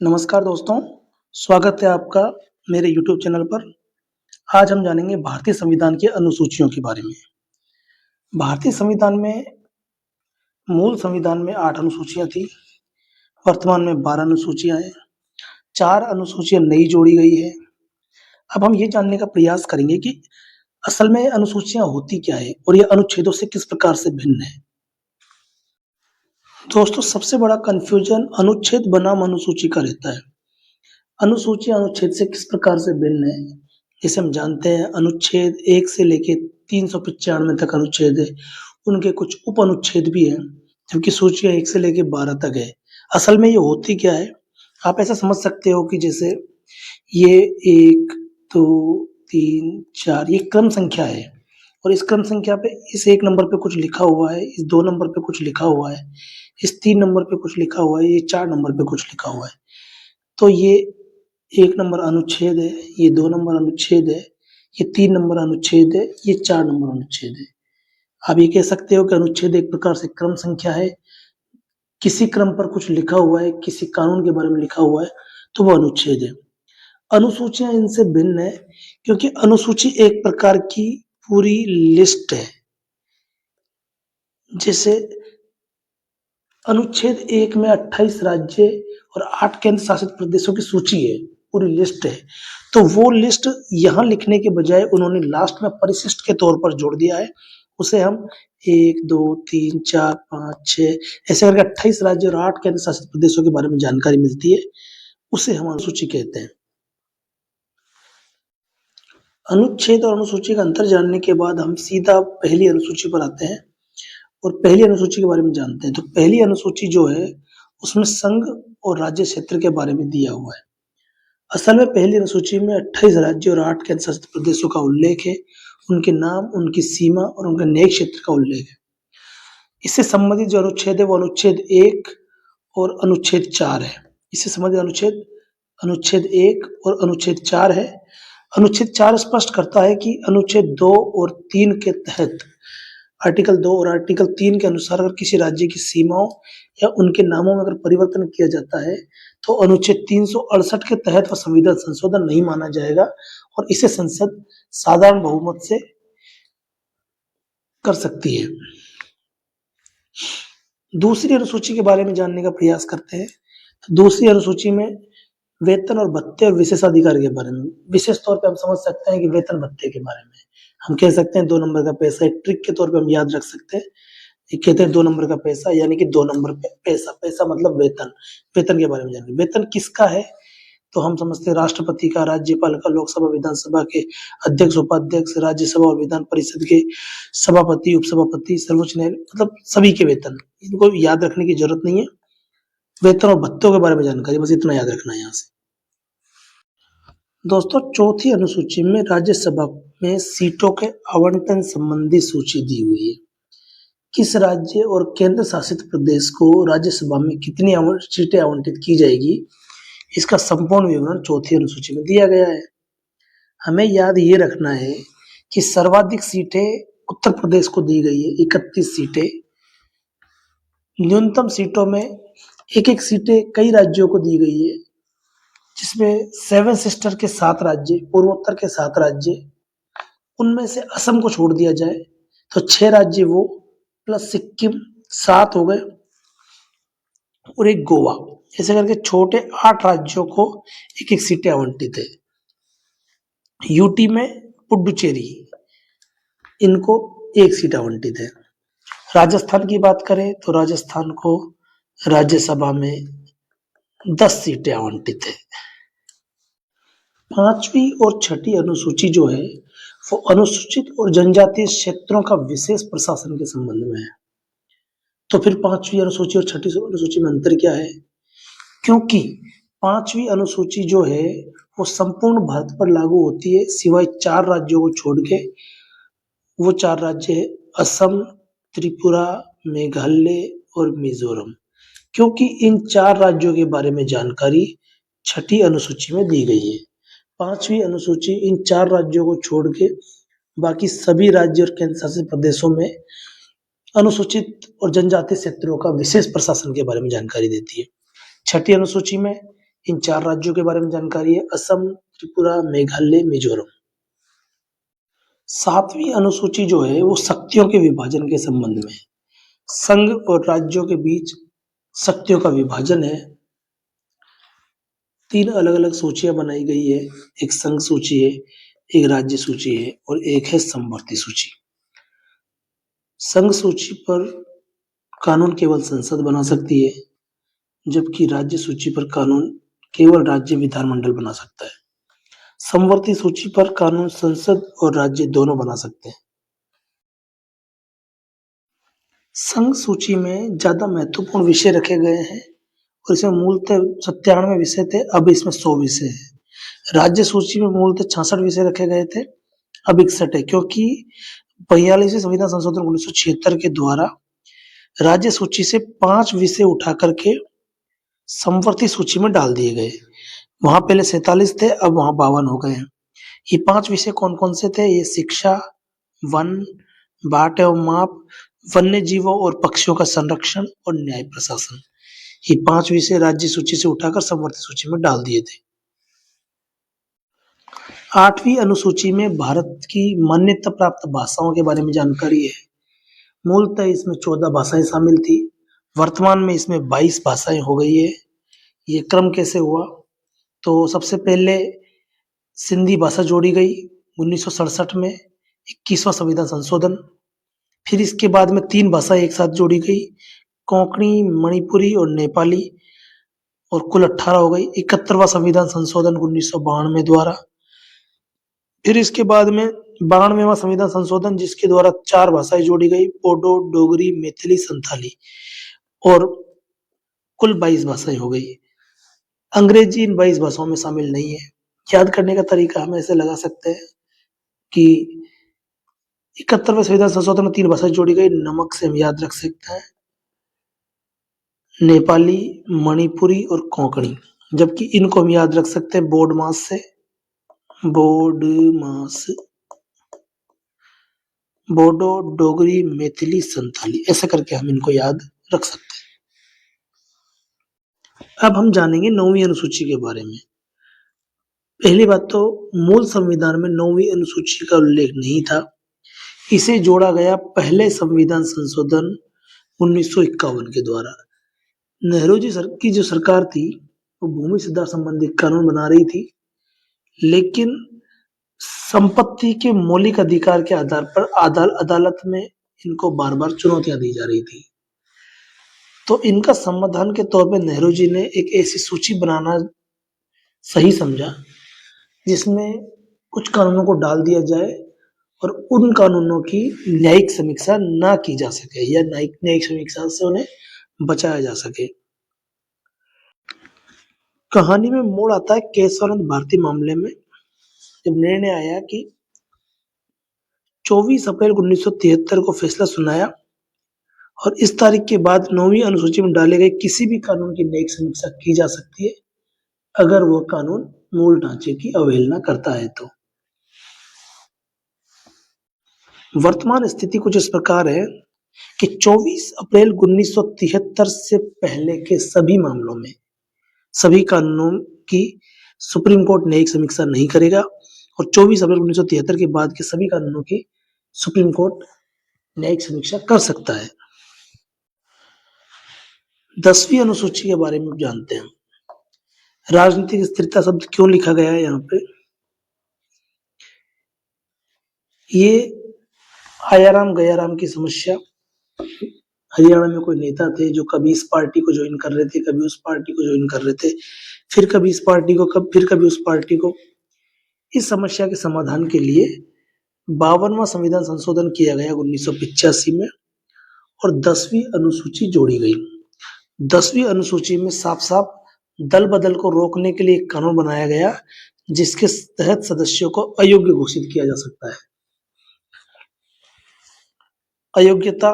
नमस्कार दोस्तों, स्वागत है आपका मेरे यूट्यूब चैनल पर। आज हम जानेंगे भारतीय संविधान की अनुसूचियों के बारे में। भारतीय संविधान में मूल संविधान में 8 अनुसूचियाँ थी, वर्तमान में 12 अनुसूचियाँ हैं, 4 अनुसूचियाँ नई जोड़ी गई है। अब हम ये जानने का प्रयास करेंगे कि असल में अनुसूचियाँ होती क्या है और ये अनुच्छेदों से किस प्रकार से भिन्न है। दोस्तों, सबसे बड़ा कन्फ्यूजन अनुच्छेद बनाम अनुसूची का रहता है। अनुसूची अनुच्छेद से किस प्रकार से भिन्न है? जैसे हम जानते हैं अनुच्छेद 1 से लेके 395 तक अनुच्छेद है, उनके कुछ उप अनुच्छेद भी हैं, जबकि सूचियाँ 1 से लेके 12 तक है। असल में ये होती क्या है? आप ऐसा समझ सकते हो कि जैसे ये 1, 2, 3, 4 ये क्रम संख्या है और इस क्रम संख्या पे इस 1 नंबर पे कुछ लिखा हुआ है, इस 2 नंबर पे कुछ लिखा हुआ है, इस 3 नंबर पे कुछ लिखा हुआ है, ये 4 नंबर पे कुछ लिखा हुआ है। तो ये 1 नंबर अनुच्छेद है, ये 2 नंबर अनुच्छेद है, ये 3 नंबर अनुच्छेद है, ये 4 नंबर अनुच्छेद है। आप ये कह सकते हो कि अनुच्छेद एक प्रकार से क्रम संख्या है, किसी क्रम पर कुछ लिखा हुआ है, किसी कानून के बारे में लिखा हुआ है, तो वो अनुच्छेद है। अनुसूचियाँ इनसे भिन्न है क्योंकि अनुसूची एक प्रकार की पूरी लिस्ट है। जैसे अनुच्छेद 1 में 28 राज्य और 8 केंद्र शासित प्रदेशों की सूची है, पूरी लिस्ट है। तो वो लिस्ट यहाँ लिखने के बजाय उन्होंने लास्ट में परिशिष्ट के तौर पर जोड़ दिया है। उसे हम 1, 2, 3, 4, 5, 6 ऐसे करके 28 राज्य और 8 केंद्र शासित प्रदेशों के बारे में जानकारी मिलती है, उसे हम अनुसूची कहते हैं। अनुच्छेद और अनुसूची का अंतर जानने के बाद हम सीधा पहली अनुसूची पर आते हैं और पहली अनुसूची के बारे में जानते हैं। तो पहली अनुसूची जो है उसमें संघ और राज्य क्षेत्र के बारे में दिया हुआ है। असल में पहली अनुसूची में 28 राज्य और 8 केंद्र शासित प्रदेशों का उल्लेख है, उनके नाम, उनकी सीमा और उनके न्यायिक क्षेत्र का उल्लेख है। इससे संबंधित जो अनुच्छेद है वो अनुच्छेद 1 और अनुच्छेद 4 है। इससे संबंधित अनुच्छेद अनुच्छेद 1 और अनुच्छेद 4 है। अनुच्छेद 4 स्पष्ट करता है कि अनुच्छेद 2 और 3 के तहत आर्टिकल 2 और आर्टिकल 3 के अनुसार अगर किसी राज्य की सीमाओं या उनके नामों में अगर परिवर्तन किया जाता है तो अनुच्छेद 368 के तहत वह संविधान संशोधन नहीं माना जाएगा और इसे संसद साधारण बहुमत से कर सकती है। दूसरी अनुसूची के बारे में जानने का प्रयास करते हैं। तो दूसरी अनुसूची में वेतन और भत्ते और विशेषाधिकार के बारे में, विशेष तौर पे हम समझ सकते हैं कि वेतन भत्ते के बारे में हम कह सकते हैं 2 नंबर का पैसा। एक ट्रिक के तौर पे हम याद रख सकते हैं, ये कहते हैं 2 नंबर का पैसा, यानी कि 2 नंबर पे पैसा, पैसा मतलब वेतन। वेतन के बारे में जानेंगे। वेतन किसका है? तो हम समझते हैं राष्ट्रपति का, राज्यपाल का, लोकसभा विधानसभा के अध्यक्ष उपाध्यक्ष, राज्यसभा और विधान परिषद के सभापति उपसभापति, सर्वोच्च न्यायालय, मतलब सभी के वेतन। इनको याद रखने की जरूरत नहीं है। वेतन और भत्तों के बारे में जानकारी, बस इतना याद रखना है यहाँ से। दोस्तों, चौथी अनुसूची में राज्यसभा में सीटों के आवंटन संबंधी सूची दी हुई है। किस राज्य और केंद्र शासित प्रदेश को राज्यसभा में कितनी सीटें आवंटित की जाएगी, इसका संपूर्ण विवरण चौथी अनुसूची में दिया गया है। हमें याद ये रखना है कि सर्वाधिक सीटें उत्तर प्रदेश को दी गई है, 31 सीटें। न्यूनतम सीटों में एक सीटें कई राज्यों को दी गई है, जिसमें 7 सिस्टर के 7 राज्य, पूर्वोत्तर के 7 राज्य, उनमें से असम को छोड़ दिया जाए तो 6 राज्य वो प्लस सिक्किम 7 हो गए और एक गोवा। ऐसे करके छोटे 8 राज्यों को एक सीटें आवंटित है। यूटी में पुडुचेरी, इनको 1 सीट आवंटित है। राजस्थान की बात करें तो राजस्थान को राज्यसभा में 10 सीटें आवंटित है। 5वीं और 6ठी अनुसूची जो है वो अनुसूचित और जनजातीय क्षेत्रों का विशेष प्रशासन के संबंध में है। तो फिर 5वीं अनुसूची और 6ठी अनुसूची में अंतर क्या है? क्योंकि 5वीं अनुसूची जो है वो संपूर्ण भारत पर लागू होती है सिवाय 4 राज्यों को छोड़ के। वो 4 राज्य है असम, त्रिपुरा, मेघालय और मिजोरम। क्योंकि इन 4 राज्यों के बारे में जानकारी 6ठी अनुसूची में दी गई है। 5वीं अनुसूची इन 4 राज्यों को छोड़ के बाकी सभी राज्य और केंद्र शासित प्रदेशों में अनुसूचित और जनजातीय क्षेत्रों का विशेष प्रशासन के बारे में जानकारी देती है। 6ठी अनुसूची में इन 4 राज्यों के बारे में जानकारी है, असम, त्रिपुरा, मेघालय, मिजोरम। 7वीं अनुसूची जो है वो शक्तियों के विभाजन के संबंध में है। संघ और राज्यों के बीच शक्तियों का विभाजन है। 3 अलग-अलग सूचियाँ बनाई गई है, एक संघ सूची है, एक राज्य सूची है और एक है समवर्ती सूची। संघ सूची पर कानून केवल संसद बना सकती है, जबकि राज्य सूची पर कानून केवल राज्य विधानमंडल बना सकता है। समवर्ती सूची पर कानून संसद और राज्य दोनों बना सकते हैं। संघ सूची में ज्यादा महत्वपूर्ण विषय रखे गए हैं और इसमें मूलतः 97 विषय थे, अब इसमें 100 विषय है। राज्य सूची में मूलतः 66 विषय रखे गए थे, अब 61 है, क्योंकि 42वें संविधान संशोधन 1976 के द्वारा राज्य सूची से 5 विषय उठा करके समवर्ती सूची में डाल दिए गए। वहां पहले 47 थे, अब वहां 52 हो गए हैं। ये 5 विषय कौन कौन से थे? ये शिक्षा, वन, बाट एवं माप, वन्य जीवों और पक्षियों का संरक्षण और न्याय प्रशासन। ये 5 विषय राज्य सूची से उठाकर समवर्ती सूची में डाल दिए थे। 8वीं अनुसूची में भारत की मान्यता प्राप्त भाषाओं के बारे में जानकारी है। मूलतः इसमें 14 भाषाएं शामिल थी, वर्तमान में इसमें 22 भाषाएं हो गई है। ये क्रम कैसे हुआ? तो सबसे पहले सिंधी भाषा जोड़ी गई 1967 में, 21वां संविधान संशोधन। फिर इसके बाद में 3 भाषा एक साथ जोड़ी गई, कोंकणी, मणिपुरी और नेपाली, और कुल 18 हो गई। 71वां संविधान संशोधन 1992 द्वारा। फिर इसके बाद में 92वां संविधान संशोधन, जिसके द्वारा 4 भाषाएं जोड़ी गई, बोडो, डोगरी, मैथिली, संथाली, और कुल 22 भाषाएं हो गई। अंग्रेजी इन 22 भाषाओं में शामिल नहीं है। याद करने का तरीका हम ऐसे लगा सकते हैं कि 71वें संविधान संशोधन में 3 भाषाएं जोड़ी गई, नमक से हम याद रख सकते हैं नेपाली, मणिपुरी और कोंकणी, जबकि इनको हम याद रख सकते हैं बोर्ड मास से, बोर्ड मास, बोडो, डोगरी, मैथिली, संथाली, ऐसे करके हम इनको याद रख सकते हैं। अब हम जानेंगे 9वीं अनुसूची के बारे में। पहली बात तो मूल संविधान में 9वीं अनुसूची का उल्लेख नहीं था, इसे जोड़ा गया पहले संविधान संशोधन 1951 के द्वारा। नेहरू जी की जो सरकार थी वो भूमि सुधार संबंधी कानून बना रही थी, लेकिन संपत्ति के मौलिक अधिकार के आधार पर अदालत में इनको बार-बार चुनौतियां दी जा रही थी। तो इनका समाधान के तौर पे नेहरू जी ने एक ऐसी सूची बनाना सही समझा जिसमें कुछ कानूनों को डाल दिया जाए और उन कानूनों की न्यायिक समीक्षा ना की जा सके या न्यायिक समीक्षा से उन्हें बचाया जा सके। कहानी में मोड़ आता है केशवानंद भारती मामले में, जब निर्णय आया कि 24 अप्रैल 1973 को फैसला सुनाया और इस तारीख के बाद 9वीं अनुसूची में डाले गए किसी भी कानून की न्यायिक समीक्षा की जा सकती है अगर वह कानून मूल ढांचे की अवहेलना करता है तो। वर्तमान स्थिति कुछ इस प्रकार है कि 24 अप्रैल 1973 से पहले के सभी मामलों में सभी कानूनों की सुप्रीम कोर्ट न्यायिक समीक्षा नहीं करेगा और 24 अप्रैल 1973 के बाद के सभी कानूनों की सुप्रीम कोर्ट न्यायिक समीक्षा कर सकता है। 10वीं अनुसूची के बारे में जानते हैं। राजनीतिक स्थिरता शब्द क्यों लिखा गया है यहाँ पे? ये आयाराम गयाराम की समस्या, हरियाणा में कोई नेता थे जो कभी इस पार्टी को ज्वाइन कर रहे थे, कभी उस पार्टी को ज्वाइन कर रहे थे, फिर कभी इस पार्टी को, फिर कभी उस पार्टी को। इस समस्या के समाधान के लिए 52वां संविधान संशोधन किया गया 1985 में और 10वीं अनुसूची जोड़ी गई। 10वीं अनुसूची में साफ-साफ दल बदल को रोकने के लिए एक कानून बनाया गया जिसके तहत सदस्यों को अयोग्य घोषित किया जा सकता है। अयोग्यता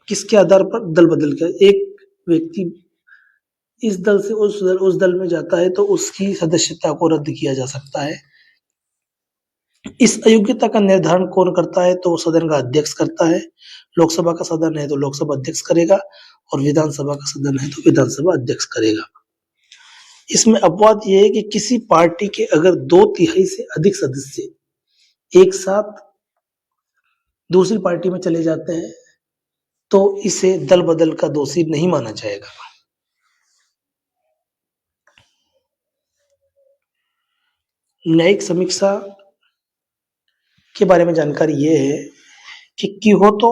किसके आधार पर? दल बदल का। एक व्यक्ति इस दल से उस दल में जाता है तो उसकी सदस्यता को रद्द किया जा सकता है। इस अयोग्यता का निर्धारण कौन करता है? तो सदन का अध्यक्ष करता है। लोकसभा का सदन है तो लोकसभा अध्यक्ष करेगा और विधानसभा का सदन है तो विधानसभा अध्यक्ष करेगा। इसमें अपवाद ये है कि किसी पार्टी के अगर 2/3 से अधिक सदस्य एक साथ दूसरी पार्टी में चले जाते हैं तो इसे दल बदल का दोषी नहीं माना जाएगा। न्यायिक समीक्षा के बारे में जानकारी ये है कि क्योतो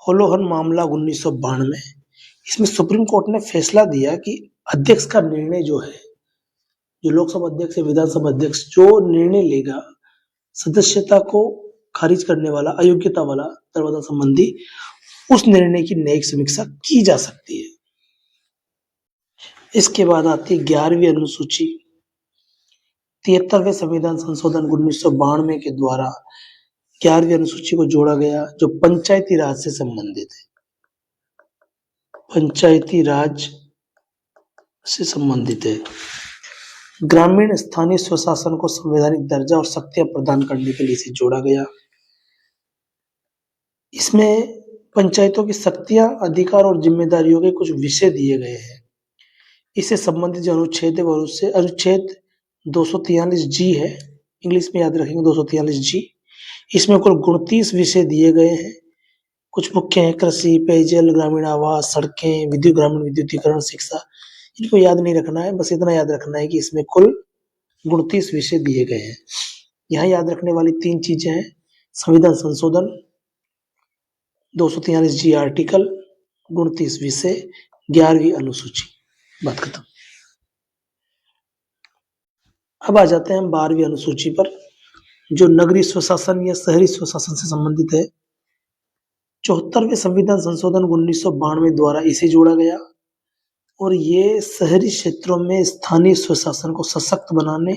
होलोहन मामला 1992, इसमें सुप्रीम कोर्ट ने फैसला दिया कि अध्यक्ष का निर्णय जो है, जो लोकसभा अध्यक्ष या विधानसभा अध्यक्ष जो निर्णय लेगा सदस्यता को खारिज करने वाला, अयोग्यता वाला दल संबंधी, उस निर्णय की न्यायिक समीक्षा की जा सकती है। इसके बाद आती है 11वीं अनुसूची। 73वें संविधान संशोधन 1992 के द्वारा 11वीं अनुसूची को जोड़ा गया, जो पंचायती राज से संबंधित है। पंचायती राज से संबंधित है। ग्रामीण स्थानीय स्वशासन को संवैधानिक दर्जा और शक्तियां प्रदान करने के लिए इसे जोड़ा गया। इसमें पंचायतों की शक्तियां, अधिकार और जिम्मेदारियों के कुछ विषय दिए गए हैं। इससे संबंधित जो अनुच्छेद है वो अनुच्छेद 243 जी है, इंग्लिश में याद रखेंगे 243 जी। इसमें कुल 29 विषय दिए गए हैं। कुछ मुख्य हैं कृषि, पेयजल, ग्रामीण आवास, सड़कें, विद्युत, ग्रामीण विद्युतीकरण, शिक्षा। इनको याद नहीं रखना है, बस इतना याद रखना है कि इसमें कुल 29 विषय दिए गए हैं। यहाँ याद रखने वाली 3 चीजें हैं: संविधान संशोधन, 243 जी आर्टिकल, 29 विषय, 11वीं अनुसूची। बात खत्म। अब आ जाते हैं हम 12वीं अनुसूची पर, जो नगरीय स्वशासन या शहरी स्वशासन से संबंधित है। 74वें संविधान संशोधन 1992 द्वारा इसे जोड़ा गया और ये शहरी क्षेत्रों में स्थानीय स्वशासन को सशक्त बनाने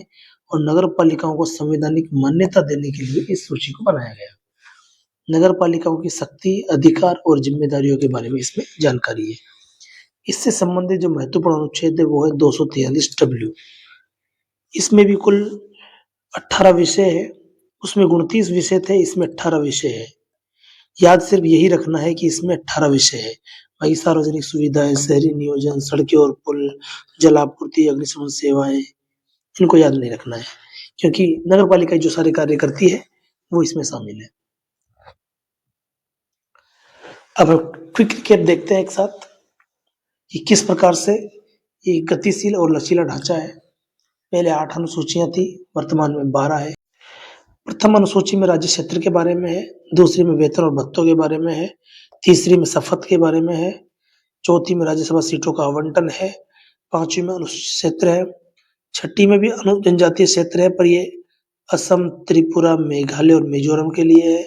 और नगर पालिकाओं को संवैधानिक मान्यता देने के लिए इस सूची को बनाया गया। नगर पालिकाओं की शक्ति, अधिकार और जिम्मेदारियों के बारे में इसमें जानकारी है। इससे संबंधित जो महत्वपूर्ण अनुच्छेद है वो है 243 डब्ल्यू। इसमें भी कुल 18 विषय है, उसमें 29 विषय थे, इसमें 18 विषय है। याद सिर्फ यही रखना है कि इसमें 18 विषय है। वही सार्वजनिक सुविधाएं, शहरी नियोजन, सड़कें और पुल, जल आपूर्ति, अग्निशमन सेवाएं, इनको याद नहीं रखना है क्योंकि नगर पालिका जो सारे कार्य करती है वो इसमें शामिल है। अब क्विक रिकैप देखते हैं एक साथ कि किस प्रकार से ये गतिशील और लचीला ढांचा है। पहले 8 अनुसूचियां थी, वर्तमान में 12 है। प्रथम अनुसूची में राज्य क्षेत्र के बारे में है, दूसरी में वेतन और भत्तों के बारे में है, तीसरी में शपथ के बारे में है, चौथी में राज्यसभा सीटों का आवंटन है, पांचवी में अनुसूचित क्षेत्र है, छठी में भी जनजातीय क्षेत्र है पर ये असम, त्रिपुरा, मेघालय और मिजोरम के लिए है,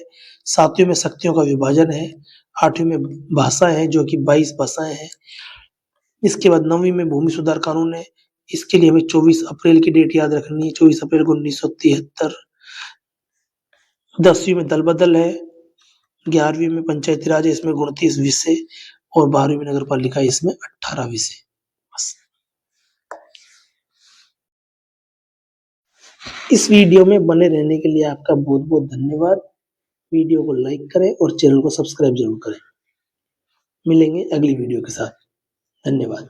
सातवीं में शक्तियों का विभाजन है, आठवीं में भाषाएं हैं जो कि 22 भाषाएं हैं। इसके बाद 9वीं में भूमि सुधार कानून है, इसके लिए हमें 24 अप्रैल की डेट याद रखनी है, 24 अप्रैल को 1973। 10वीं में दल बदल है, 11वीं में पंचायती राज है, इसमें 29 विषय और 12वीं में नगर पालिका, इसमें 18 विषय। बस इस वीडियो में बने रहने के लिए आपका बहुत बहुत धन्यवाद। वीडियो को लाइक करें और चैनल को सब्सक्राइब जरूर करें। मिलेंगे अगली वीडियो के साथ। धन्यवाद।